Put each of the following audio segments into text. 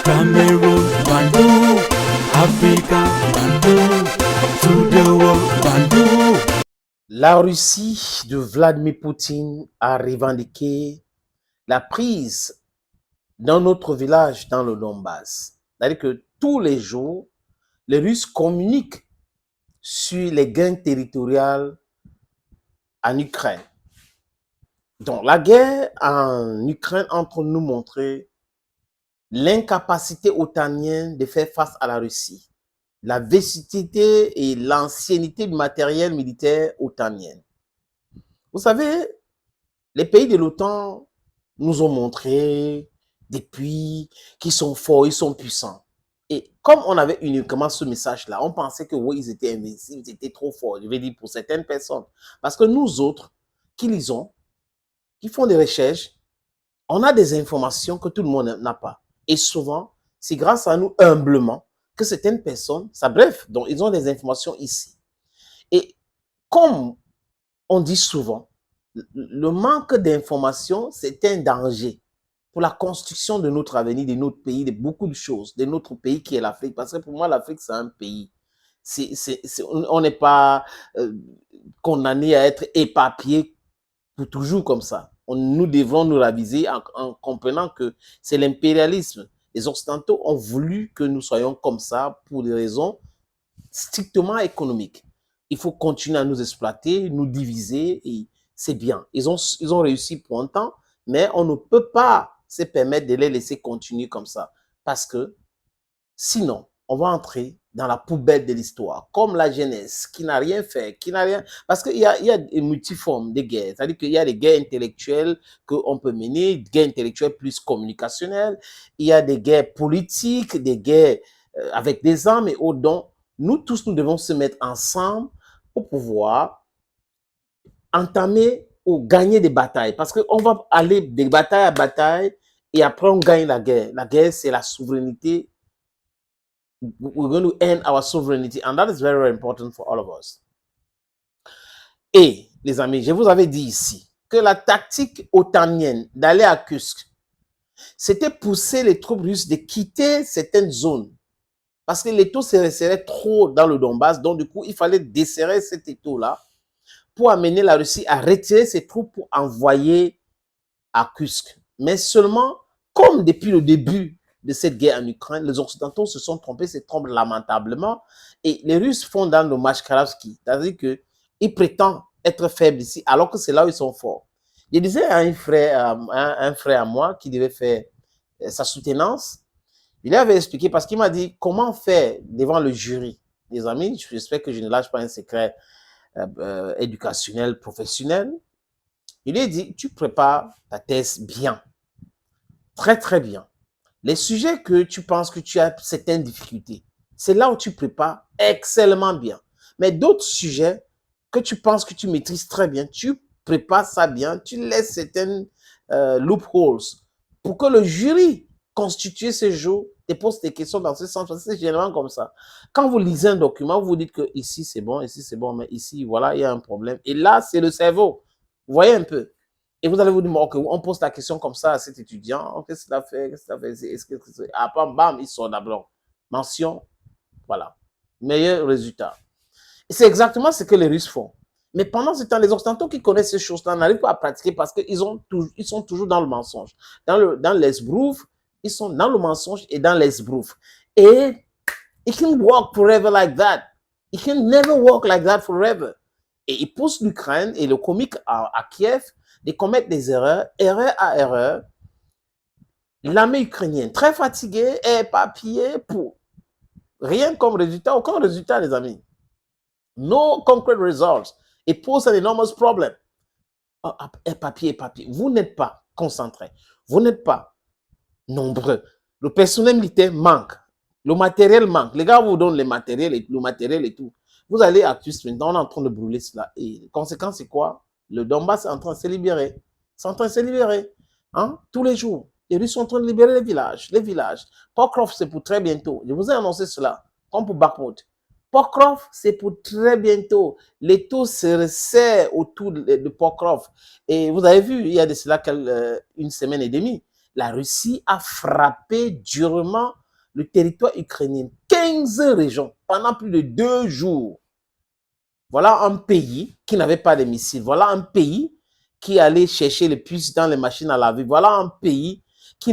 Cameroon, Bandung, Africa, Bandung, to the world, Bandung. La Russie de Vladimir Poutine a revendiqué la prise dans notre village dans le Donbass. C'est-à-dire que tous les jours, les Russes communiquent sur les gains territoriaux en Ukraine. Donc, la guerre en Ukraine entre nous montrer l'incapacité otanienne de faire face à la Russie, la vésicité et l'ancienneté du matériel militaire otanien. Vous savez, les pays de l'OTAN nous ont montré depuis qu'ils sont forts, ils sont puissants. Et comme on avait uniquement ce message-là, on pensait que oui, ils étaient invincibles, ils étaient trop forts, je vais dire pour certaines personnes. Parce que nous autres, qui lisons, qui font des recherches, on a des informations que tout le monde n'a pas. Et souvent, c'est grâce à nous, humblement, que certaines personnes, ça bref, donc ils ont des informations ici. Et comme on dit souvent, le manque d'informations, c'est un danger pour la construction de notre avenir, de notre pays, de beaucoup de choses, de notre pays qui est l'Afrique. Parce que pour moi, l'Afrique, c'est un pays. On n'est pas condamné à être éparpillé pour toujours comme ça. Nous devons nous raviser en comprenant que c'est l'impérialisme. Les Occidentaux ont voulu que nous soyons comme ça pour des raisons strictement économiques. Il faut continuer à nous exploiter, nous diviser, et c'est bien. Ils ont réussi pour un temps, mais on ne peut pas se permettre de les laisser continuer comme ça. Parce que sinon, on va entrer dans la poubelle de l'histoire, comme la jeunesse qui n'a rien fait, qui n'a rien... Parce qu'il y a des multiformes de guerres, c'est-à-dire qu'il y a des guerres intellectuelles qu'on peut mener, des guerres intellectuelles plus communicationnelles, il y a des guerres politiques, des guerres avec des armes et autres, dont nous tous, nous devons se mettre ensemble pour pouvoir entamer ou gagner des batailles. Parce qu'on va aller de bataille à bataille et après on gagne la guerre. La guerre, c'est la souveraineté. We're going to end our sovereignty and that is very, very important for all of us. Et, les amis, je vous avais dit ici que la tactique otanienne d'aller à Kursk, c'était pousser les troupes russes de quitter certaines zones. Parce que l'étau se resserrait trop dans le Donbass, donc du coup, il fallait desserrer cet étau-là pour amener la Russie à retirer ses troupes pour envoyer à Kursk. Mais seulement, comme depuis le début de cette guerre en Ukraine, les Occidentaux se sont trompés, se trompent lamentablement, et les Russes font dans le Machkarovski, c'est-à-dire qu'ils prétendent être faibles ici, alors que c'est là où ils sont forts. Je disais à un frère à moi qui devait faire sa soutenance, il avait expliqué parce qu'il m'a dit comment faire devant le jury. Les amis, j'espère que je ne lâche pas un secret éducationnel, professionnel. Il lui a dit, tu prépares ta thèse bien, très très bien. Les sujets que tu penses que tu as certaines difficultés, c'est là où tu prépares excellemment bien. Mais d'autres sujets que tu penses que tu maîtrises très bien, tu prépares ça bien, tu laisses certaines loopholes pour que le jury constitué ce jour te pose des questions dans ce sens. C'est généralement comme ça. Quand vous lisez un document, vous dites que ici c'est bon, mais ici, voilà, il y a un problème. Et là, c'est le cerveau. Vous voyez un peu. Et vous allez vous dire, ok, on pose la question comme ça à cet étudiant. Qu'est-ce qu'il a fait? Qu'est-ce qu'il a fait? Est-ce que après, bam, il sort d'abord. Mention, voilà. Meilleur résultat. Et c'est exactement ce que les Russes font. Mais pendant ce temps, les Occidentaux qui connaissent ces choses-là n'arrivent pas à pratiquer parce qu'ils sont toujours dans le mensonge. Dans l'esbrouf, ils sont dans le mensonge et dans l'esbrouf. Et it can work forever like that. It can never work like that forever. Et ils poussent l'Ukraine et le comique à Kiev de commettre des erreurs, erreur à erreur. L'armée ukrainienne, très fatiguée, est éparpillée pour rien comme résultat, aucun résultat, les amis. No concrete results. Et pose un enormous problem. Éparpillé. Vous n'êtes pas concentrés. Vous n'êtes pas nombreux. Le personnel militaire manque. Le matériel manque. Les gars vous donnent le matériel et tout. Vous allez à Tusk maintenant, on est en train de brûler cela. Et la conséquence, c'est quoi? Le Donbass est en train de se libérer. C'est en train de se libérer. Hein? Tous les jours. Les Russes sont en train de libérer les villages. Les villages. Pokrov, c'est pour très bientôt. Je vous ai annoncé cela. Comme pour Bakhmut. Pokrov, c'est pour très bientôt. L'étau se resserre autour de Pokrov. Et vous avez vu, il y a de cela une semaine et demie, la Russie a frappé durement le territoire ukrainien, 15 régions, pendant plus de 2 jours. Voilà un pays qui n'avait pas de missiles. Voilà un pays qui allait chercher les puces dans les machines à laver. Voilà un pays qui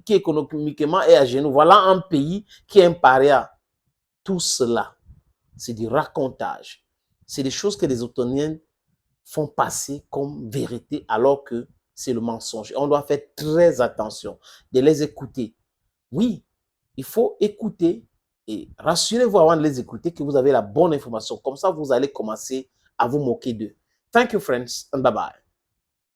économiquement est à genoux. Voilà un pays qui est un paria. Tout cela, c'est du racontage. C'est des choses que les Otoniens font passer comme vérité alors que c'est le mensonge. On doit faire très attention de les écouter. Oui, il faut écouter et rassurez-vous avant de les écouter que vous avez la bonne information. Comme ça, vous allez commencer à vous moquer d'eux. Thank you, friends, and bye-bye.